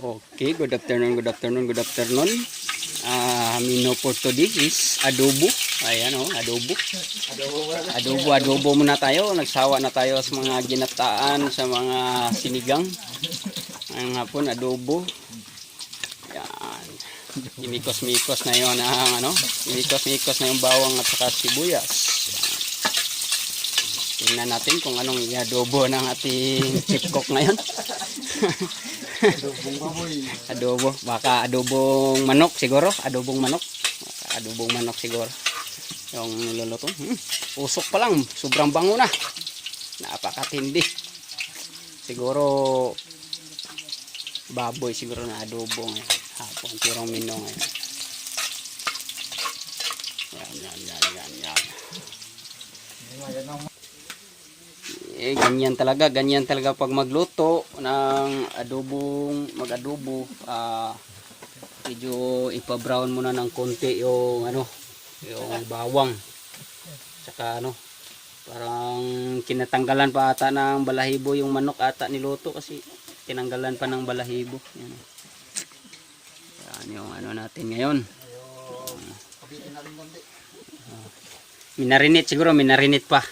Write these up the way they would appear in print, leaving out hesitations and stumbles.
Okay, good afternoon, good afternoon, good afternoon. Menu for today is adobo. Ayan adobo. Adobo muna tayo. Nagsawa na tayo sa mga ginataan, sa mga sinigang. Ang hapon, adobo. Ayan. Imikos-mikos na yun imikos-mikos na yung bawang at saka sibuyas. Tingnan natin kung anong i-adobo ng ating chip cook ngayon. Adobong baboy. Adobo, baka adobong manok siguro, adobong manok. Baka adobong manok siguro. Yung niluluto. Usok pa lang, sobrang bango na. Napakatindi. Siguro baboy siguro na adobo ngayon. Hapon, tirong mino ngayon. Yan. Ganyan talaga pag magluto ng mag-adobo, medyo ipa-brown muna ng konti yung yung bawang. Saka parang kinatanggalan pa ata ng balahibo yung manok ata niluto kasi tinanggalan pa ng balahibo. Yan yung natin ngayon. Minarinate pa.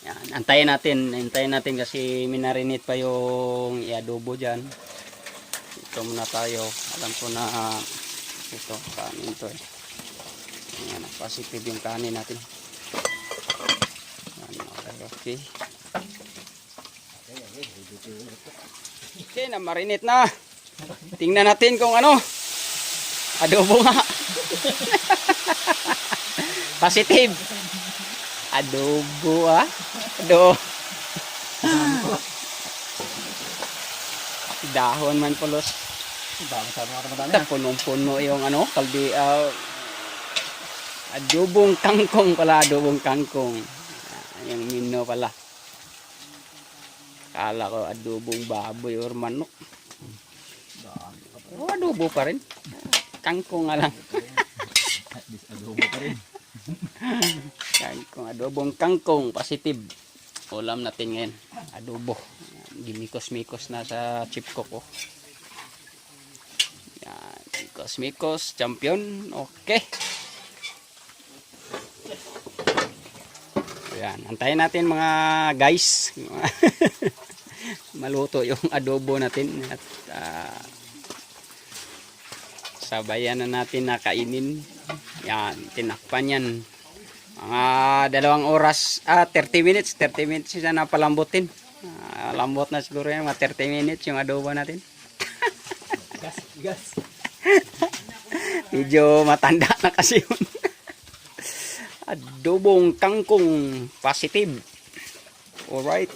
Yan, antayin natin kasi minarinate pa yung i-adobo dyan. Ito muna tayo. Alam ko na ito, kanin to eh. Yan, positive yung kanin natin. Yan, okay. Okay, na marinate na. Tingnan natin kung adobo nga. Positive. Adobo dahon man pulos. Punong-puno yung kaldi. Adobong kangkong pala, adobong kangkong. Yung mino pala. Kala ko adobong baboy or manok. Adobo pa rin. Kangkong nga lang. Adobo pa rin. Adobong kangkong, positive. Ulam natin ngayon, adobo. Gimikos-mikos na sa chip cook ko. Yan, mikos-mikos, champion. Okay. Yan, antayin natin mga guys. Maluto yung adobo natin at sabayan na natin na kainin. Yan, tinakpan yan. Mga 2 oras, 30 minutes siya na palambutin. Lambot na siguro yan, mga 30 minutes yung adobo natin. Gas. Medyo matanda na kasi yun. Adobong kangkong, positive. Alright.